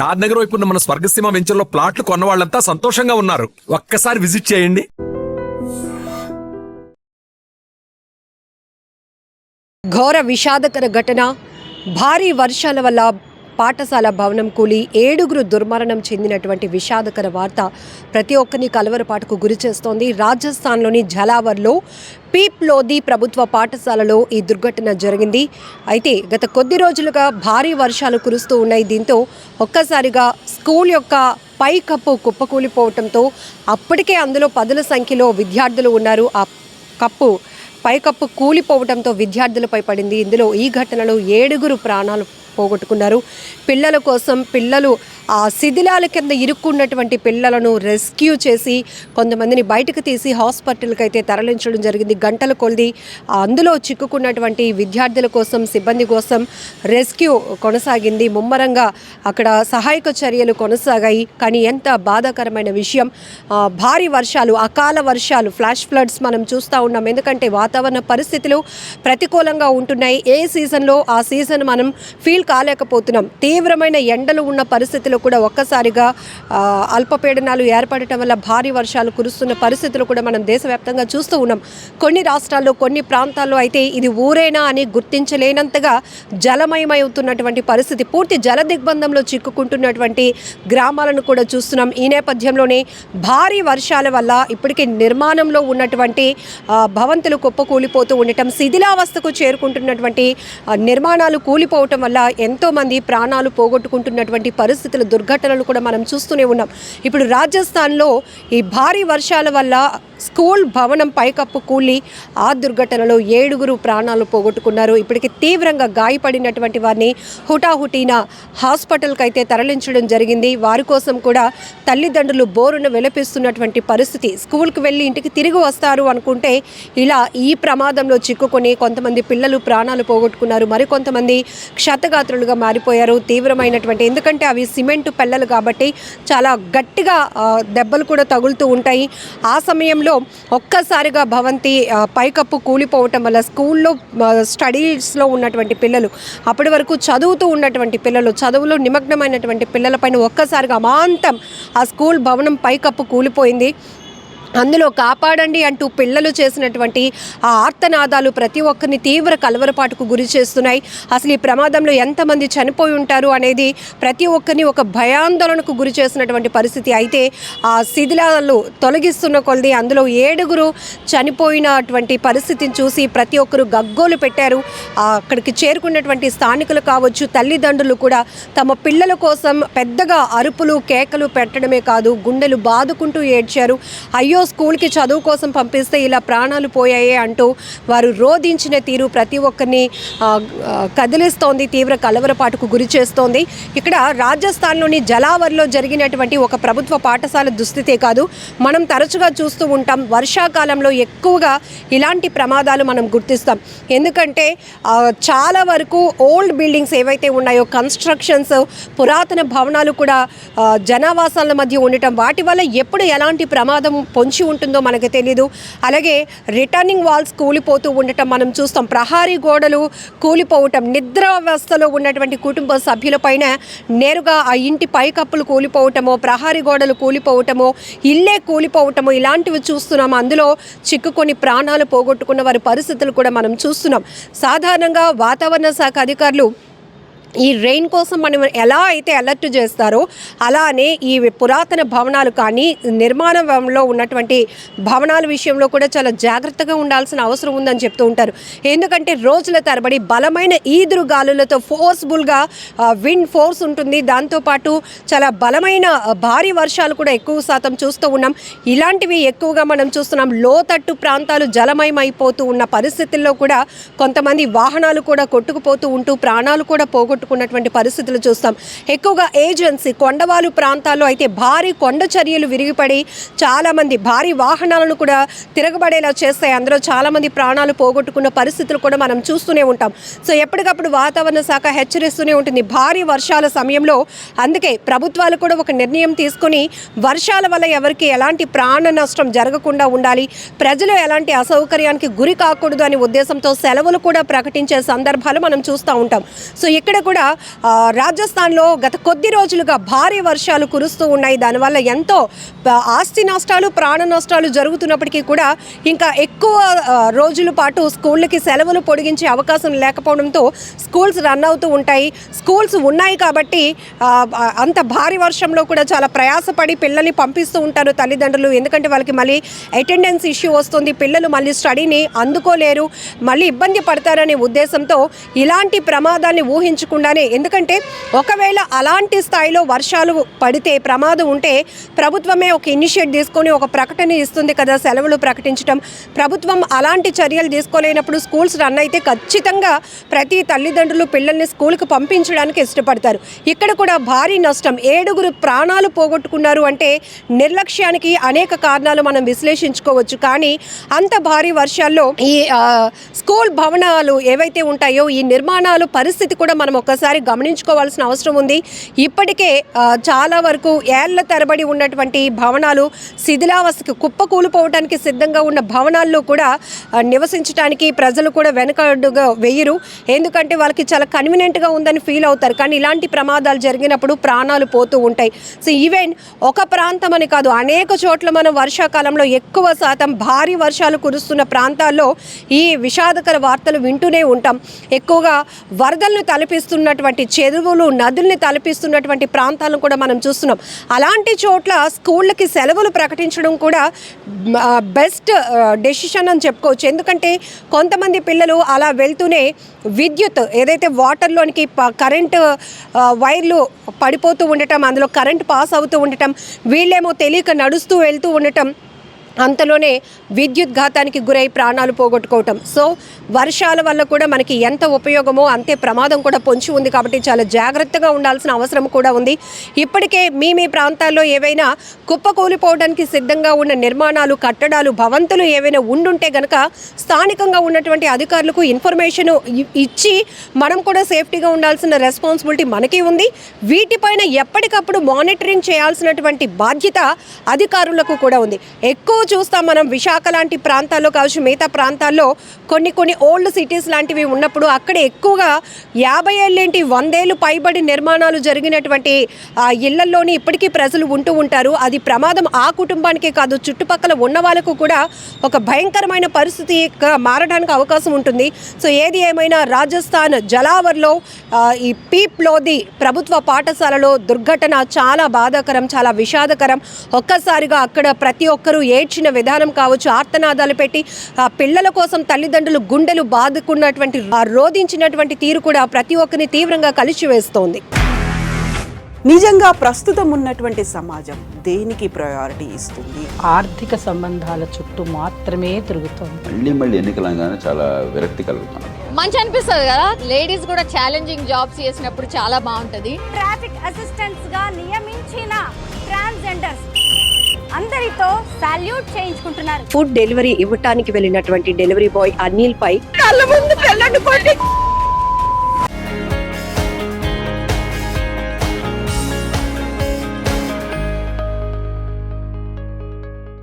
షాద్ నగర్ వైపు ఉన్న మన స్వర్గసీమ వెంచర్లో ప్లాట్లు కొన్న వాళ్ళంతా సంతోషంగా ఉన్నారు. ఒక్కసారి విజిట్ చేయండి. ఘోర విషాదకర ఘటన. భారీ వర్షాల వల్ల పాఠశాల భవనం కూలి 7 దుర్మరణం చెందినటువంటి విషాదకర వార్త ప్రతి ఒక్కరిని కలవరపాటుకు గురి చేస్తోంది. రాజస్థాన్లోని ఝలావర్లో పీప్ లోధి ప్రభుత్వ పాఠశాలలో ఈ దుర్ఘటన జరిగింది. అయితే గత కొద్ది రోజులుగా భారీ వర్షాలు కురుస్తూ ఉన్నాయి. దీంతో ఒక్కసారిగా స్కూల్ యొక్క పై కప్పు కుప్పకూలిపోవడంతో అప్పటికే అందులో పదుల సంఖ్యలో విద్యార్థులు ఉన్నారు. ఆ పైకప్పు కూలిపోవడంతో విద్యార్థులపై పడింది. ఇందులో ఈ ఘటనలో 7 ప్రాణాలు పోగొట్టుకున్నారు. పిల్లల కోసం పిల్లలు ఆ శిథిలాల కింద ఇరుక్కున్నటువంటి పిల్లలను రెస్క్యూ చేసి కొంతమందిని బయటకు తీసి హాస్పిటల్కి అయితే తరలించడం జరిగింది. గంటల కొలది అందులో చిక్కుకున్నటువంటి విద్యార్థుల కోసం సిబ్బంది కోసం రెస్క్యూ కొనసాగింది. ముమ్మరంగా అక్కడ సహాయక చర్యలు కొనసాగాయి. కానీ ఎంత బాధాకరమైన విషయం, భారీ వర్షాలు, అకాల వర్షాలు, ఫ్లాష్ ఫ్లడ్స్ మనం చూస్తూ ఉన్నాం. ఎందుకంటే వాతావరణ పరిస్థితులు ప్రతికూలంగా ఉంటున్నాయి. ఏ సీజన్లో ఆ సీజన్ మనం ఫీల్ కాలేకపోతున్నాం. తీవ్రమైన ఎండలు ఉన్న పరిస్థితుల్లో కూడా ఒక్కసారిగా అల్పపీడనాలు ఏర్పడటం వల్ల భారీ వర్షాలు కురుస్తున్న పరిస్థితులు కూడా మనం దేశవ్యాప్తంగా చూస్తూ ఉన్నాం. కొన్ని రాష్ట్రాల్లో కొన్ని ప్రాంతాల్లో అయితే ఇది ఊరేనా అని గుర్తించలేనంతగా జలమయమవుతున్నటువంటి పరిస్థితి, పూర్తి జల దిగ్బంధంలో చిక్కుకుంటున్నటువంటి గ్రామాలను కూడా చూస్తున్నాం. ఈ నేపథ్యంలోనే భారీ వర్షాల వల్ల ఇప్పటికే నిర్మాణంలో ఉన్నటువంటి భవంతులు కుప్పకూలిపోతూ ఉండటం, శిథిలావస్థకు చేరుకుంటున్నటువంటి నిర్మాణాలు కూలిపోవటం వల్ల ఎంతోమంది ప్రాణాలు పోగొట్టుకుంటున్నటువంటి పరిస్థితులు, దుర్ఘటనలు కూడా మనం చూస్తూనే ఉన్నాం. ఇప్పుడు రాజస్థాన్లో ఈ భారీ వర్షాల వల్ల స్కూల్ భవనం పైకప్పు కూలి ఆ దుర్ఘటనలో 7 ప్రాణాలు పోగొట్టుకున్నారు. ఇప్పటికి తీవ్రంగా గాయపడినటువంటి వారిని హుటాహుటీన హాస్పిటల్కి అయితే తరలించడం జరిగింది. వారి కోసం కూడా తల్లిదండ్రులు బోరున విలపిస్తున్నటువంటి పరిస్థితి. స్కూల్కి వెళ్ళి ఇంటికి తిరిగి వస్తారు అనుకుంటే ఇలా ఈ ప్రమాదంలో చిక్కుకొని కొంతమంది పిల్లలు ప్రాణాలు పోగొట్టుకున్నారు. మరికొంతమంది క్షతగాత్రులుగా మారిపోయారు. తీవ్రమైనటువంటి, ఎందుకంటే అవి సిమెంటు పెళ్ళలు కాబట్టి చాలా గట్టిగా దెబ్బలు కూడా తగులుతూ ఉంటాయి. ఆ సమయంలో ఒక్కసారిగా భవంతి పైకప్పు కూలిపోవటం వల్ల స్కూల్లో స్టడీస్లో ఉన్నటువంటి పిల్లలు, అప్పటి వరకు చదువుతూ ఉన్నటువంటి పిల్లలు, చదువులో నిమగ్నమైనటువంటి పిల్లలపైన ఒక్కసారిగా అమాంతం ఆ స్కూల్ భవనం పైకప్పు కూలిపోయింది. అందులో కాపాడండి అంటూ పిల్లలు చేసినటువంటి ఆ ఆర్తనాదాలు ప్రతి ఒక్కరిని తీవ్ర కలవరపాటుకు గురి చేస్తున్నాయి. అసలు ఈ ప్రమాదంలో ఎంతమంది చనిపోయి ఉంటారు అనేది ప్రతి ఒక్కరిని ఒక భయాందోళనకు గురి చేసినటువంటి పరిస్థితి. అయితే ఆ శిథిలాలు తొలగిస్తున్న కొలది అందులో 7 చనిపోయినటువంటి పరిస్థితిని చూసి ప్రతి ఒక్కరు గగ్గోలు పెట్టారు. అక్కడికి చేరుకున్నటువంటి స్థానికులు కావచ్చు, తల్లిదండ్రులు కూడా తమ పిల్లల కోసం పెద్దగా అరుపులు కేకలు పెట్టడమే కాదు, గుండెలు బాదుకుంటూ ఏడ్చారు. అయ్యో, స్కూల్కి చదువు కోసం పంపిస్తే ఇలా ప్రాణాలు పోయాయే అంటూ వారు రోధించిన తీరు ప్రతి ఒక్కరిని కదిలిస్తోంది, తీవ్ర కలవరపాటుకు గురి చేస్తోంది. ఇక్కడ రాజస్థాన్లోని జలావర్లో జరిగినటువంటి ఒక ప్రభుత్వ పాఠశాల దుస్థితే కాదు, మనం తరచుగా చూస్తూ ఉంటాం. వర్షాకాలంలో ఎక్కువగా ఇలాంటి ప్రమాదాలు మనం గుర్తిస్తాం. ఎందుకంటే చాలా వరకు ఓల్డ్ బిల్డింగ్స్ ఏవైతే ఉన్నాయో, కన్స్ట్రక్షన్స్, పురాతన భవనాలు కూడా జనావాసాల మధ్య ఉండటం, వాటి వల్ల ఎప్పుడు ఎలాంటి ప్రమాదం పొంచి ఉంటుందో మనకు తెలీదు. అలాగే రిటర్నింగ్ వాల్స్ కూలిపోతూ ఉండటం మనం చూస్తాం. ప్రహారీ గోడలు కూలిపోవటం, నిద్రావస్థలో ఉన్నటువంటి కుటుంబ సభ్యులపైన నేరుగా ఆ ఇంటి పైకప్పులు కూలిపోవటమో, ప్రహారీ గోడలు కూలిపోవటమో, ఇల్లే కూలిపోవటమో ఇలాంటివి చూస్తున్నాం. అందులో చిక్కుకొని ప్రాణాలు పోగొట్టుకున్న వారి పరిస్థితులు కూడా మనం చూస్తున్నాం. సాధారణంగా వాతావరణ శాఖ అధికారులు ఈ రెయిన్ కోసం మనం ఎలా అయితే అలర్ట్ చేస్తారో అలానే ఈ పురాతన భవనాలు కానీ నిర్మాణంలో ఉన్నటువంటి భవనాల విషయంలో కూడా చాలా జాగ్రత్తగా ఉండాల్సిన అవసరం ఉందని చెప్తూ ఉంటారు. ఎందుకంటే రోజుల తరబడి బలమైన ఈదురు గాలులతో ఫోర్స్ఫుల్గా విండ్ ఫోర్స్ ఉంటుంది. దాంతోపాటు చాలా బలమైన భారీ వర్షాలు కూడా ఎక్కువ శాతం చూస్తూ ఉన్నాం. ఇలాంటివి ఎక్కువగా మనం చూస్తున్నాం. లోతట్టు ప్రాంతాలు జలమయమైపోతూ ఉన్న పరిస్థితుల్లో కూడా కొంతమంది వాహనాలు కూడా కొట్టుకుపోతూ ఉంటూ ప్రాణాలు కూడా పోగొట్టుకున్నటువంటి పరిస్థితులు చూస్తాం. ఎక్కువగా ఏజెన్సీ కొండవాలు ప్రాంతాల్లో అయితే భారీ కొండ చర్యలు విరిగిపడి చాలామంది భారీ వాహనాలను కూడా తిరగబడేలా చేస్తాయి. అందులో చాలామంది ప్రాణాలు పోగొట్టుకున్న పరిస్థితులు కూడా మనం చూస్తూనే ఉంటాం. సో ఎప్పటికప్పుడు వాతావరణ శాఖ హెచ్చరిస్తూనే ఉంటుంది భారీ వర్షాల సమయంలో. అందుకే ప్రభుత్వాలు కూడా ఒక నిర్ణయం తీసుకుని వర్షాల వల్ల ఎవరికి ఎలాంటి ప్రాణ నష్టం జరగకుండా ఉండాలి, ప్రజలు ఎలాంటి అసౌకర్యానికి గురి కాకూడదు అనే ఉద్దేశంతో సెలవులు కూడా ప్రకటించే సందర్భాలు మనం చూస్తూ ఉంటాం. సో ఇక్కడ కూడా రాజస్థాన్లో గత కొద్ది రోజులుగా భారీ వర్షాలు కురుస్తూ ఉన్నాయి. దానివల్ల ఎంతో ఆస్తి నష్టాలు, ప్రాణ నష్టాలు జరుగుతున్నప్పటికీ కూడా ఇంకా ఎక్కువ రోజుల పాటు స్కూళ్ళకి సెలవులు పొడిగించే అవకాశం లేకపోవడంతో స్కూల్స్ రన్ అవుతూ ఉంటాయి. స్కూల్స్ ఉన్నాయి కాబట్టి అంత భారీ వర్షంలో కూడా చాలా ప్రయాసపడి పిల్లల్ని పంపిస్తూ ఉంటారు తల్లిదండ్రులు. ఎందుకంటే వాళ్ళకి మళ్ళీ అటెండెన్స్ ఇష్యూ వస్తుంది, పిల్లలు మళ్ళీ స్టడీని అందుకోలేరు, మళ్ళీ ఇబ్బంది పడతారనే ఉద్దేశంతో ఇలాంటి ప్రమాదాన్ని ఊహించకుండానే, ఎందుకంటే ఒకవేళ అలాంటి స్థాయిలో వర్షాలు పడితే ప్రమాదం ఉంటే ప్రభుత్వమే ఒక ఇనిషియేట్ తీసుకొని ఒక ప్రకటన ఇస్తుంది కదా, సెలవులు ప్రకటించడం. ప్రభుత్వం అలాంటి చర్యలు తీసుకోలేనప్పుడు స్కూల్స్ రన్ అయితే ఖచ్చితంగా ప్రతి తల్లిదండ్రులు పిల్లల్ని స్కూల్కి పంపించడానికి ఇష్టపడతారు. ఇక్కడ కూడా భారీ నష్టం, 7 ప్రాణాలు పోగొట్టుకున్నారు అంటే నిర్లక్ష్యానికి అనేక కారణాలు మనం విశ్లేషించుకోవచ్చు. కానీ అంత భారీ వర్షాల్లో ఈ స్కూల్ భవనాలు ఏవైతే ఉంటాయో ఈ నిర్మాణాలు పరిస్థితి కూడా మనం ఒక్కసారి గమనించుకోవాల్సిన అవసరం ఉంది. ఇప్పటికే చాలా వరకు ఏళ్ల తరబడి ఉన్నటువంటి భవనాలు శిథిలావస్థకు కుప్పకూలిపోవడానికి సిద్ధంగా ఉన్న భవనాల్లో కూడా నివసించడానికి ప్రజలు కూడా వెనకడుగా వేయరు. ఎందుకంటే వాళ్ళకి చాలా కన్వీనియంట్గా ఉందని ఫీల్ అవుతారు. కానీ ఇలాంటి ప్రమాదాలు జరిగినప్పుడు ప్రాణాలు పోతూ ఉంటాయి. సో ఈవెన్ ఒక ప్రాంతం అని కాదు, అనేక చోట్ల మనం వర్షాకాలంలో ఎక్కువ శాతం భారీ వర్షాలు కురుస్తున్న ప్రాంతాల్లో ఈ విషాదకర వార్తలు వింటూనే ఉంటాం. ఎక్కువగా వరదలను తలపిస్తున్నటువంటి చెరువులు, నదుల్ని తలపిస్తున్నటువంటి ప్రాంతాలను కూడా మనం చూస్తున్నాం. అలాంటి చోట్ల స్కూళ్ళకి సెలవులు ప్రకటించడం కూడా బెస్ట్ డెసిషన్ అని చెప్పుకోవచ్చు. ఎందుకంటే కొంతమంది పిల్లలు అలా వెళ్తూనే విద్యుత్ ఏదైతే వాటర్లోనికి కరెంటు వైర్లు పడిపోతూ ఉండటం, అందులో కరెంట్ పాస్ అవుతూ ఉండటం, వీళ్ళేమో తెలియక నడుస్తూ వెళ్తూ ఉండటం, అంతలోనే విద్యుత్ ఘాతానికి గురై ప్రాణాలు పోగొట్టుకోవటం. సో వర్షాల వల్ల కూడా మనకి ఎంత ఉపయోగమో అంతే ప్రమాదం కూడా పొంచి ఉంది. కాబట్టి చాలా జాగ్రత్తగా ఉండాల్సిన అవసరం కూడా ఉంది. ఇప్పటికే మీ ప్రాంతాల్లో ఏవైనా కుప్పకూలిపోవడానికి సిద్ధంగా ఉన్న నిర్మాణాలు, కట్టడాలు, భవంతులు ఏవైనా ఉండుంటే గనక స్థానికంగా ఉన్నటువంటి అధికారులకు ఇన్ఫర్మేషన్ ఇచ్చి మనం కూడా సేఫ్టీగా ఉండాల్సిన రెస్పాన్సిబిలిటీ మనకి ఉంది. వీటిపైన ఎప్పటికప్పుడు మానిటరింగ్ చేయాల్సినటువంటి బాధ్యత అధికారులకు కూడా ఉంది. ఎక్కువ చూస్తాం మనం విశాఖ లాంటి ప్రాంతాల్లో కావచ్చు, మిగతా ప్రాంతాల్లో కొన్ని ఓల్డ్ సిటీస్ లాంటివి ఉన్నప్పుడు అక్కడ ఎక్కువగా 50 ఏళ్ళేంటి 100 ఏళ్ళు పైబడి నిర్మాణాలు జరిగినటువంటి ఇళ్లల్లోని ఇప్పటికీ ప్రజలు ఉంటూ ఉంటారు. అది ప్రమాదం ఆ కుటుంబానికే కాదు, చుట్టుపక్కల ఉన్న వాళ్ళకు కూడా ఒక భయంకరమైన పరిస్థితి మారడానికి అవకాశం ఉంటుంది. సో ఏది ఏమైనా రాజస్థాన్ జలావర్లో ఈ పీప్ లోధి ప్రభుత్వ పాఠశాలలో దుర్ఘటన చాలా బాధాకరం, చాలా విషాదకరం. ఒక్కసారిగా అక్కడ ప్రతి ఒక్కరూ ఏడ్చిన విధానం కావచ్చు, ఆర్తనాదాలు పెట్టి పిల్లల కోసం తల్లిదండ్రులు గుండెలు బాదుకున్నటువంటి రోధించినటువంటి తీరు కూడా ప్రతి ఒక్కరిని తీవ్రంగా కలిచివేస్తోంది. నిజంగా ప్రస్తుతం ఉన్నటువంటి సమాజం దేనికి ప్రయారిటీ ఇస్తుంది? ఆర్థిక సంబంధాల చుట్టూ మాత్రమే తిరుగుతుంది. మళ్ళీ ఎన్నికలంగానే చాలా విరక్తి కలుగుతాం. మంచి అనిపిస్తుంది కదా, లేడీస్ కూడా ఛాలెంజింగ్ జాబ్స్ చేసినప్పుడు చాలా బాగుంటది. ట్రాఫిక్ అసిస్టెంట్స్ గా నియమించిన ట్రాన్స్జెండర్స్ అందరితో సాల్యూట్ చేయించుకుంటున్నారు. ఫుడ్ డెలివరీ ఇవ్వటానికి వెళ్ళినటువంటి డెలివరీ బాయ్ అనిల్ పై కళ్ళ ముందు